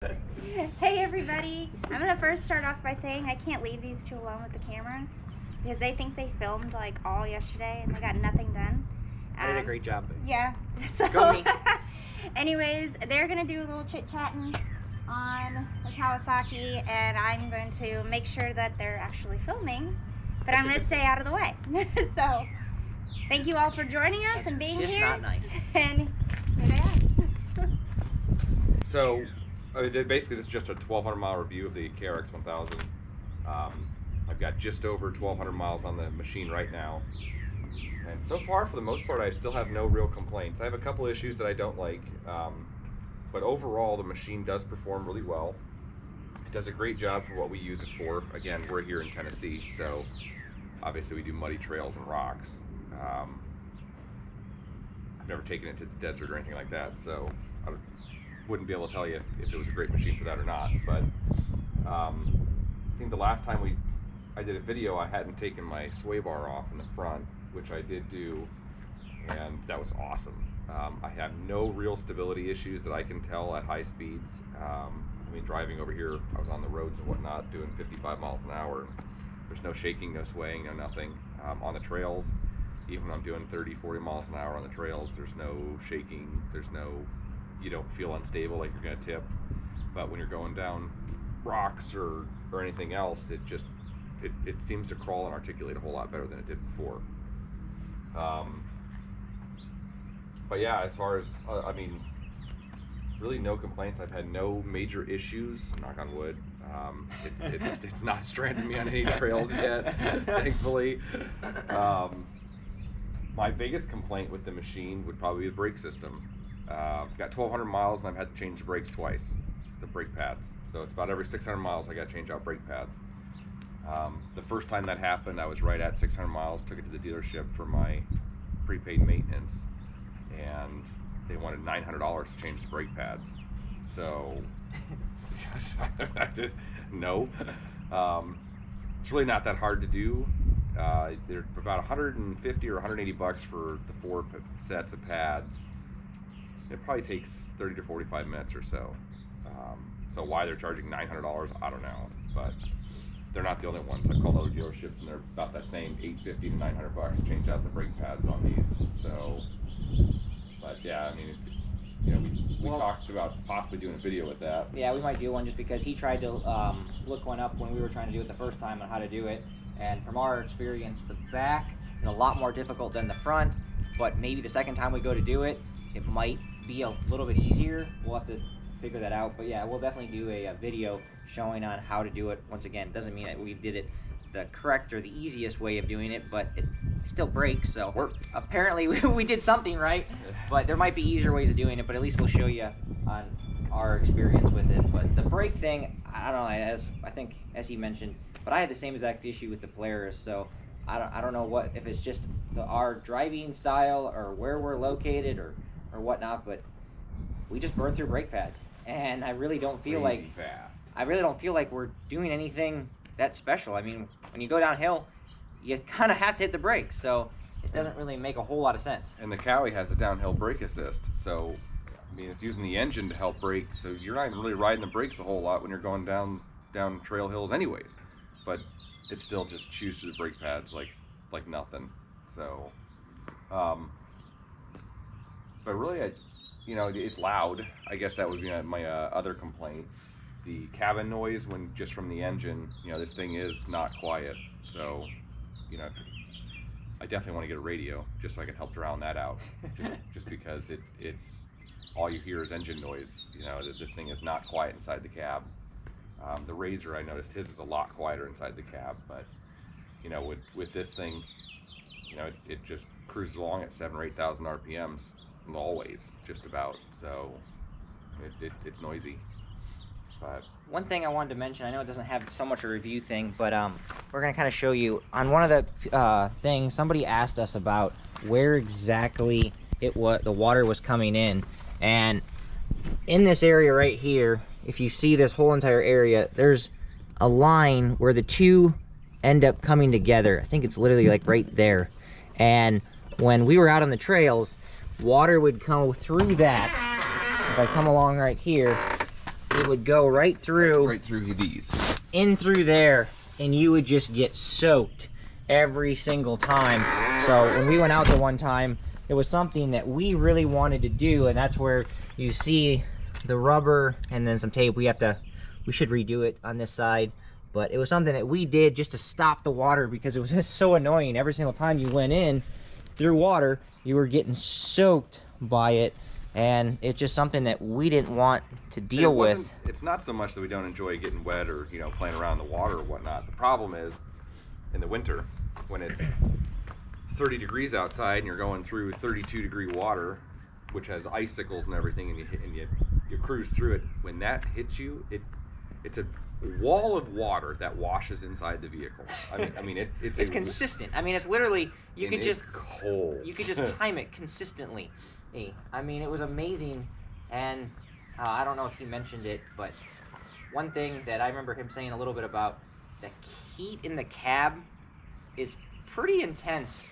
Hey everybody, I'm gonna first start off by saying I can't leave these two alone with the camera because they think they filmed like all yesterday and they got nothing done. I did a great job. Yeah. So Go me. anyways, they're gonna do a little chit-chatting on the Kawasaki and I'm going to make sure that they're actually filming, but I'm gonna stay out of the way. So thank you all for joining us and being just here. Not nice. And here they are. So, basically, this is just a 1,200 mile review of the KRX1000. I've got just over 1,200 miles on the machine right now. And so far, for the most part, I still have no real complaints. I have a couple issues that I don't like, but overall, the machine does perform really well. It does a great job for what we use it for. Again, we're here in Tennessee, so obviously we do muddy trails and rocks. I've never taken it to the desert or anything like that, so I wouldn't be able to tell you if it was a great machine for that or not. But I think the last time I did a video, I hadn't taken my sway bar off in the front, which I did do, and that was awesome. I have no real stability issues that I can tell at high speeds. I mean, driving over here, I was on the roads and whatnot, doing 55 miles an hour. There's no shaking, no swaying, no nothing. On the trails, even when I'm doing 30, 40 miles an hour on the trails, there's no shaking, you don't feel unstable like you're gonna tip. But when you're going down rocks or anything else, it seems to crawl and articulate a whole lot better than it did before. But yeah, as far as, I mean, really no complaints. I've had no major issues, knock on wood. It's not stranded me on any trails yet, thankfully. My biggest complaint with the machine would probably be the brake system. I've got 1,200 miles and I've had to change the brakes twice, the brake pads. So it's about every 600 miles I got to change out brake pads. The first time that happened, I was right at 600 miles, took it to the dealership for my prepaid maintenance, and they wanted $900 to change the brake pads. So, I just, no. It's really not that hard to do. They're about 150 or 180 bucks for the 4 sets of pads. It probably takes 30 to 45 minutes or so. So why they're charging $900, I don't know. But they're not the only ones. I've called other dealerships and they're about that same 850 to 900 bucks to change out the brake pads on these. So, but yeah, I mean, we talked about possibly doing a video with that. Yeah, we might do one just because he tried to look one up when we were trying to do it the first time on how to do it. And from our experience, the back is a lot more difficult than the front, but maybe the second time we go to do it, it might be a little bit easier. We'll have to figure that out. But yeah, we'll definitely do a video showing on how to do it. Once again, doesn't mean that we did it the correct or the easiest way of doing it, but it still breaks, so Works. Apparently we did something right. But there might be easier ways of doing it, but at least we'll show you on our experience with it. But the brake thing, I don't know, I think as he mentioned, but I had the same exact issue with the Polaris, so I don't know if it's just our driving style or where we're located or whatnot, but we just burn through brake pads, and I really don't feel like we're doing anything that special. I mean, when you go downhill, you kind of have to hit the brakes, so it doesn't really make a whole lot of sense. And the Cowie has a downhill brake assist, so I mean, it's using the engine to help brake, so you're not even really riding the brakes a whole lot when you're going down trail hills anyways. But it still just chews through the brake pads like nothing. So, but really, it's loud. I guess that would be my other complaint. The cabin noise when just from the engine, this thing is not quiet. So, I definitely want to get a radio just so I can help drown that out. just because it's all you hear is engine noise. This thing is not quiet inside the cab. The Razor, I noticed his is a lot quieter inside the cab, but with this thing, it just cruises along at 7,000 or 8,000 RPMs always, just about. So it's noisy. But one thing I wanted to mention, I know it doesn't have so much a review thing, but we're going to kind of show you on one of the things. Somebody asked us about where exactly the water was coming in, and in this area right here, if you see this whole entire area, there's a line where the two end up coming together. I think it's literally like right there. And when we were out on the trails, water would come through that. If I come along right here, it would go right through, Right through these. in through there, and you would just get soaked every single time. So when we went out the one time, it was something that we really wanted to do, and that's where you see the rubber and then some tape. We should redo it on this side, but it was something that we did just to stop the water, because it was just so annoying. Every single time you went in through water, you were getting soaked by it, and it's just something that we didn't want to deal with. It's not so much that we don't enjoy getting wet or, you know, playing around in the water or whatnot. The problem is in the winter when it's 30 degrees outside and you're going through 32-degree water, which has icicles and everything, and you cruise through it. When that hits you, it's a wall of water that washes inside the vehicle. I mean it's consistent. I mean, it's literally, you could just cold. You could just time it consistently. I mean, it was amazing. And I don't know if he mentioned it, but one thing that I remember him saying a little bit about, the heat in the cab is pretty intense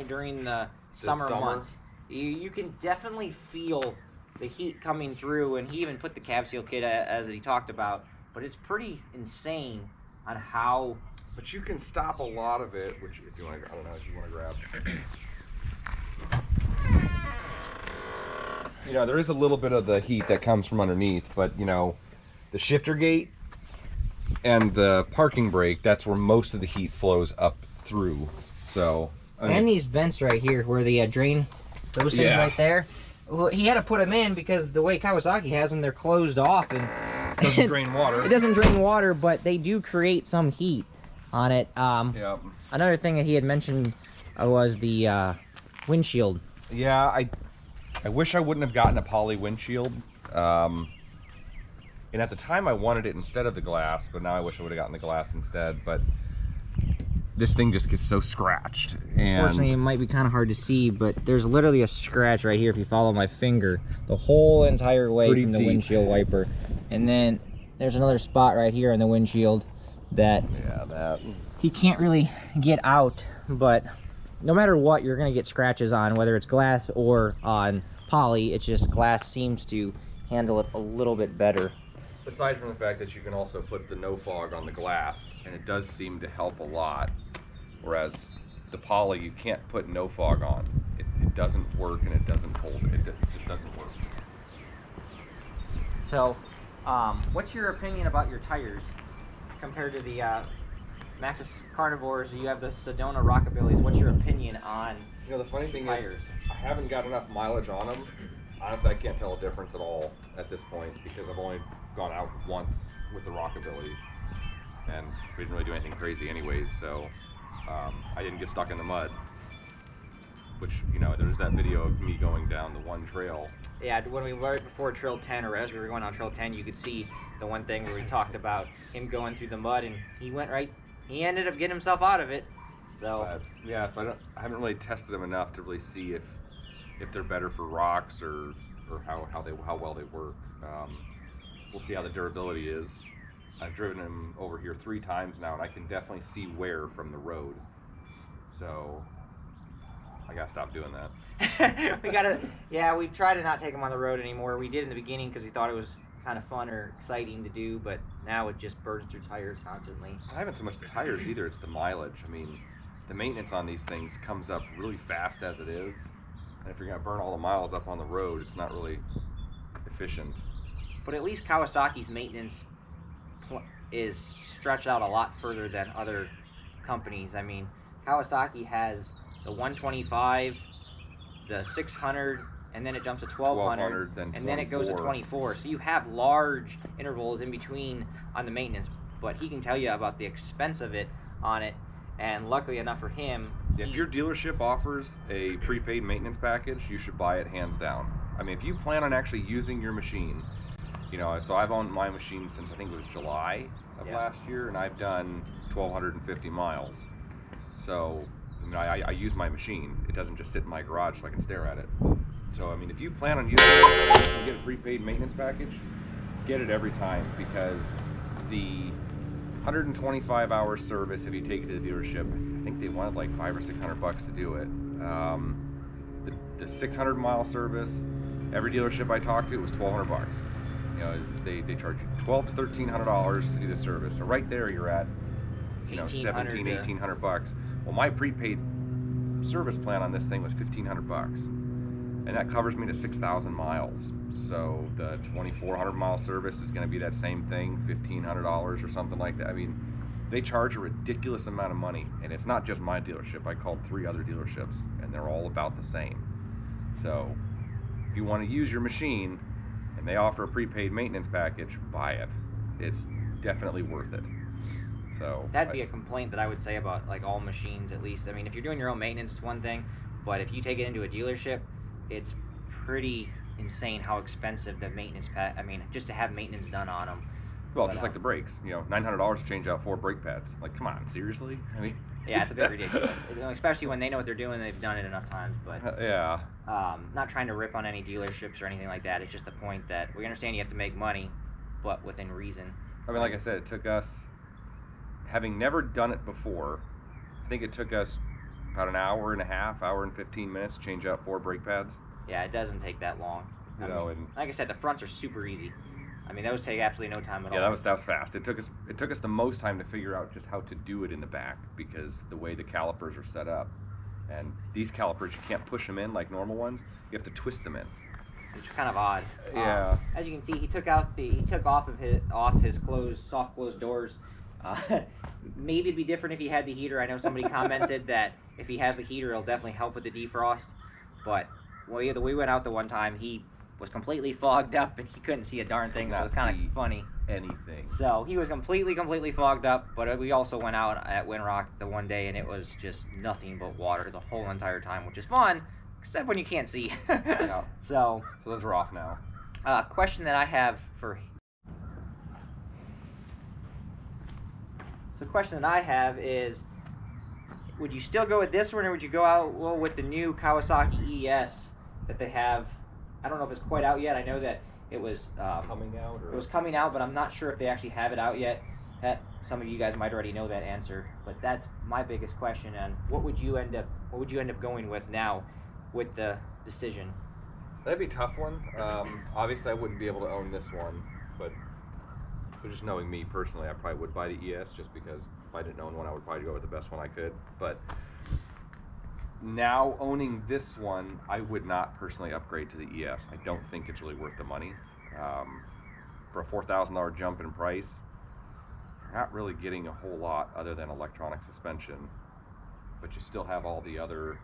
during the summer months. You can definitely feel the heat coming through, and he even put the cab seal kit as he talked about, but it's pretty insane on how. But you can stop a lot of it, which, if you want to, I don't know if you want to grab. You know, there is a little bit of the heat that comes from underneath, but you know, the shifter gate and the parking brake, that's where most of the heat flows up through. So, I mean, and these vents right here where the drain, those things right there, well, he had to put them in because the way Kawasaki has them, they're closed off, and it doesn't drain water. It doesn't drain water, but they do create some heat on it. Yep. Another thing that he had mentioned was the windshield. Yeah, I wish I wouldn't have gotten a poly windshield. And at the time I wanted it instead of the glass, but now I wish I would have gotten the glass instead. But this thing just gets so scratched. And unfortunately, it might be kind of hard to see, but there's literally a scratch right here if you follow my finger, the whole entire way from the windshield wiper. And then there's another spot right here on the windshield that he can't really get out, but no matter what, you're gonna get scratches on, whether it's glass or on poly. It's just glass seems to handle it a little bit better. Aside from the fact that you can also put the no fog on the glass, and it does seem to help a lot, whereas the poly you can't put no fog on. It doesn't work, and it doesn't hold it. It just doesn't work. So what's your opinion about your tires compared to the Maxxis Carnivores? You have the Sedona Rockabillys. What's your opinion on, you know, the funny thing tires? Is I haven't got enough mileage on them. Honestly, I can't tell a difference at all at this point, because I've only gone out once with the Rockabillys, and we didn't really do anything crazy anyways, so I didn't get stuck in the mud. Which, you know, there's that video of me going down the one trail. Yeah, when we were before Trail 10, or as we were going on Trail 10, you could see the one thing where we talked about him going through the mud, and he ended up getting himself out of it. So yeah, so I haven't really tested them enough to really see if they're better for rocks or how well they work. We'll see how the durability is. I've driven them over here 3 times now, and I can definitely see wear from the road. So I gotta stop doing that. we try to not take them on the road anymore. We did in the beginning because we thought it was kind of fun or exciting to do, but now it just burns through tires constantly. It's not even so much the tires either, it's the mileage. I mean, the maintenance on these things comes up really fast as it is, and if you're gonna burn all the miles up on the road, it's not really efficient. But at least Kawasaki's maintenance is stretched out a lot further than other companies. I mean, Kawasaki has the 125, the 600, and then it jumps to 1200, and then it goes to 24. So you have large intervals in between on the maintenance, but he can tell you about the expense of it on it, and luckily enough for him, if your dealership offers a prepaid maintenance package, you should buy it hands down. I mean, if you plan on actually using your machine, you know, so I've owned my machine since I think it was July of last year, and I've done 1,250 miles. So, I mean, I use my machine. It doesn't just sit in my garage so I can stare at it. So, I mean, if you plan on using it and get a prepaid maintenance package, get it every time, because the 125-hour service, if you take it to the dealership, I think they wanted like $500 or $600 to do it. The 600-mile service, every dealership I talked to, it was $1,200. You know, they charge you $1,200 to $1,300 to do the service. So right there, you're at, you know, 1,800 $1,700 to $1,800. Well, my prepaid service plan on this thing was $1,500, and that covers me to 6,000 miles. So the 2,400 mile service is going to be that same thing, $1,500 or something like that. I mean, they charge a ridiculous amount of money, and it's not just my dealership. I called 3 other dealerships, and they're all about the same. So if you want to use your machine and they offer a prepaid maintenance package, buy it. It's definitely worth it. So That'd be a complaint that I would say about like all machines, at least. I mean, if you're doing your own maintenance, it's one thing, but if you take it into a dealership, it's pretty insane how expensive the maintenance I mean, just to have maintenance done on them. well, But, just like the brakes, you know, $900 to change out 4 brake pads. Like, come on, seriously? I mean, yeah, it's a bit ridiculous, you know, especially when they know what they're doing. They've done it enough times. But yeah. not trying to rip on any dealerships or anything like that. It's just the point that we understand you have to make money, but within reason. I mean, like I said, it took us, having never done it before, I think it took us about an hour and a half, hour and 15 minutes to change out 4 brake pads. Yeah, it doesn't take that long. You I know, mean, and like I said, the fronts are super easy. I mean, those take absolutely no time at yeah, all. that was fast. It took us the most time to figure out just how to do it in the back, because the way the calipers are set up, and these calipers, you can't push them in like normal ones. You have to twist them in. Which is kind of odd. Yeah. As you can see, he took off his soft closed doors. Maybe it'd be different if he had the heater. I know somebody commented that if he has the heater, it'll definitely help with the we went out the one time, he was completely fogged up and he couldn't see a darn thing, so it's kind of funny. Anything. So he was completely fogged up, but we also went out at Windrock the one day and it was just nothing but water the whole entire time, which is fun, except when you can't see. Yeah. So those are off now. Question that I have for... So the question that I have is, would you still go with this one, or would you go out with the new Kawasaki ES that they have? I don't know if it's quite out yet. I know that it was Coming out, or it was coming out, but I'm not sure if they actually have it out yet. That some of you guys might already know that answer, but that's my biggest question. And what would you end up going with now with the decision? that'd be a tough one. Obviously, I wouldn't be able to own this one, but so just knowing me personally, I probably would buy the ES, just because if I didn't own one, I would probably go with the best one I could. But now owning this one, I would not personally upgrade to the ES. I don't think it's really worth the money. For a $4,000 jump in price, you're not really getting a whole lot other than electronic suspension, but you still have all the other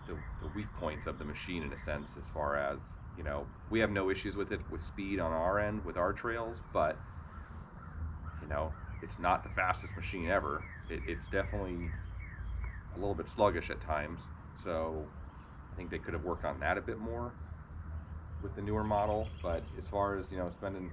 the weak points of the machine, in a sense, as far as, you know, we have no issues with it with speed on our end with our trails, but you know, it's not the fastest machine ever. It's definitely a little bit sluggish at times, so I think they could have worked on that a bit more with the newer model. But as far as, you know, spending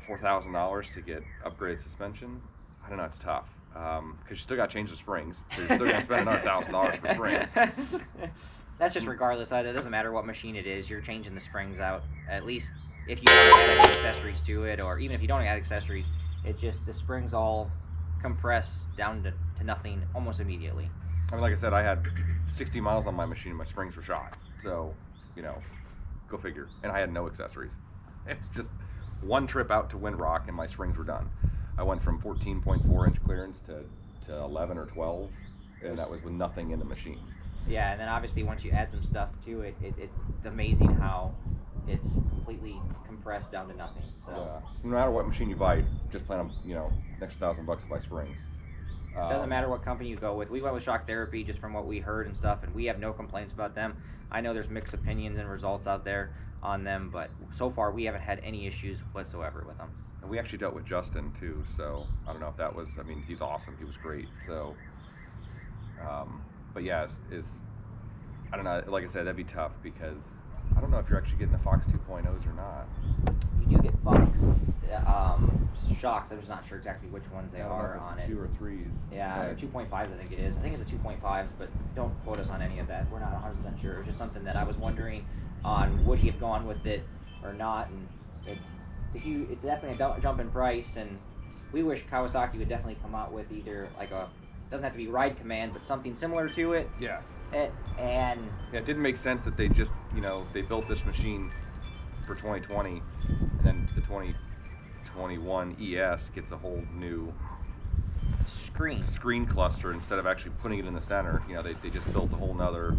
$4,000 to get upgraded suspension, I don't know, it's tough, because you still got to change the springs, so you're still going to spend another $1,000 for springs. That's just regardless. It doesn't matter what machine it is. You're changing the springs out. At least if you don't add any accessories to it, or even if you don't add accessories, it just, the springs all compress down to nothing almost immediately. I mean, like I said, I had 60 miles on my machine and my springs were shot. So, you know, go figure. And I had no accessories. It's just one trip out to Windrock and my springs were done. I went from 14.4 inch clearance to 11 or 12, and that was with nothing in the machine. Yeah, and then obviously once you add some stuff to it, it's amazing how it's completely compressed down to nothing. So no matter what machine you buy, just plan on, you know, next $1,000 to buy springs. It doesn't matter what company you go with. We went with Shock Therapy just from what we heard and stuff, and we have no complaints about them. I know there's mixed opinions and results out there on them, but so far we haven't had any issues whatsoever with them. And we actually dealt with Justin too, so I don't know if that was, I mean, he's awesome, he was great. So but yeah, it's I don't know, like I said, that'd be tough, because I don't know if you're actually getting the Fox 2.0s or not. You do get Fox shocks. I'm just not sure exactly which ones they are on it. 2 or 3s. Yeah, or 2.5s I think it is. I think it's the 2.5s, but don't quote us on any of that. We're not 100% sure. It's just something that I was wondering on, would he have gone with it or not, and it's definitely a jump in price, and we wish Kawasaki would definitely come out with either like a, doesn't have to be Ride Command, but something similar to it. Yes. And yeah, it didn't make sense that they just, you know, they built this machine for 2020 and the 2021 ES gets a whole new Screen cluster instead of actually putting it in the center. You know, they just built a whole nother.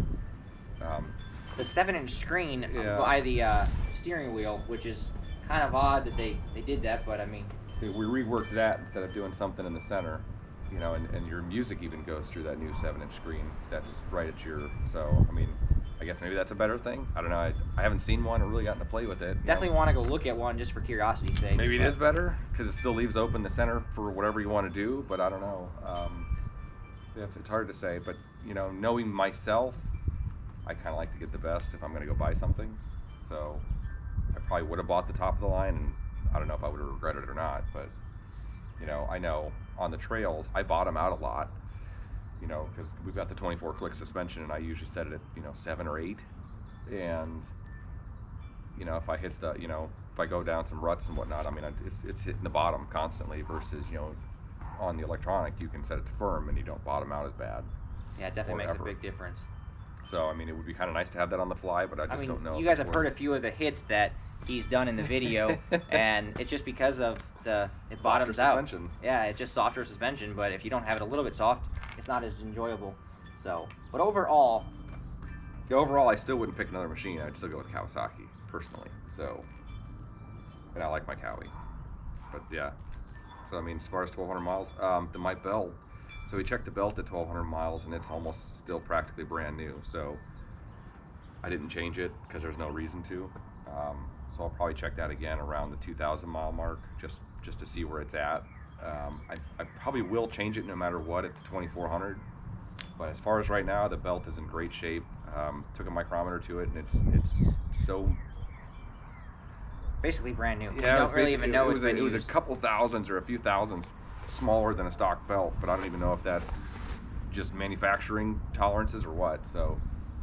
The 7-inch screen Yeah. by the steering wheel, which is kind of odd that they did that, but I mean, We reworked that instead of doing something in the center, you know, and your music even goes through that new 7-inch screen. That's right at your. So I mean, I guess maybe that's a better thing. I don't know. I haven't seen one or really gotten to play with it. definitely want to go look at one just for curiosity's sake. Maybe it but- is better because it still leaves open the center for whatever you want to do. But I don't know. It's hard to say. But you know, knowing myself, I kind of like to get the best if I'm going to go buy something. So I probably would have bought the top of the line, and I don't know if I would have regretted it or not. But you know, I know on the trails I bottom out a lot. You know, because we've got the 24-click suspension, and I usually set it at 7 or 8. And you know, if I hit stuff, if I go down some ruts and whatnot, I mean, it's hitting the bottom constantly. Versus on the electronic, you can set it to firm, and you don't bottom out as bad. Yeah, it definitely makes a Forever. big difference. So I mean, it would be kind of nice to have that on the fly, but I just don't know. You if guys it's have heard a worth- few of the hits that he's done in the video, and it's just because of it Softer bottoms out. suspension. Yeah, it's just softer suspension, but if you don't have it a little bit soft, it's not as enjoyable. So, but overall, Yeah, overall, I still wouldn't pick another machine. I'd still go with Kawasaki personally. So, and I like my Cowie. But yeah. So I mean, as far as 1,200 miles, my belt. So we checked the belt at 1,200 miles, and it's almost still practically brand new. So I didn't change it because there's no reason to. So I'll probably check that again around the 2,000 mile mark, just to see where it's at. I probably will change it no matter what at the 2,400. But as far as right now, the belt is in great shape. Took a micrometer to it, and it's so. basically brand new. Yeah, you don't really even know it it's was been it was a used. couple thousands or a few thousands smaller than a stock belt, but I don't even know if that's just manufacturing tolerances or what. So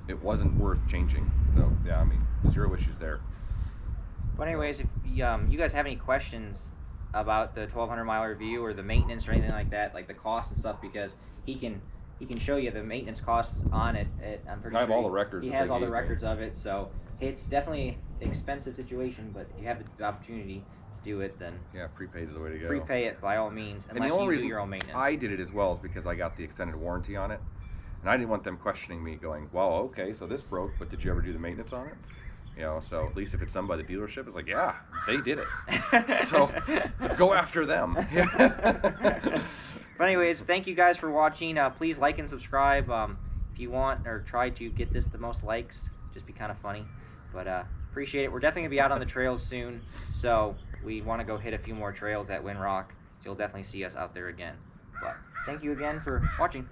it wasn't worth changing. So yeah, I mean, zero issues there. But anyways, if you guys have any questions about the 1,200 mile review or the maintenance or anything like that, like the cost and stuff, because he can show you the maintenance costs on it. I'm pretty I have sure all the records He that has they all the gave me. records of it, so it's definitely an expensive situation. But if you have the opportunity to do it, then Yeah, prepaid is the way to go. prepay it by all means, And unless the only you do reason your own maintenance. I did it as well is because I got the extended warranty on it, and I didn't want them questioning me, going, "Well, okay, so this broke, but did you ever do the maintenance on it?" You know, so at least if it's done by the dealership, it's like, yeah, they did it. So go after them. But anyways, thank you guys for watching. Please like and subscribe if you want, or try to get this the most likes. Just be kind of funny. But appreciate it. We're definitely going to be out on the trails soon. So we want to go hit a few more trails at Windrock. So you'll definitely see us out there again. But thank you again for watching.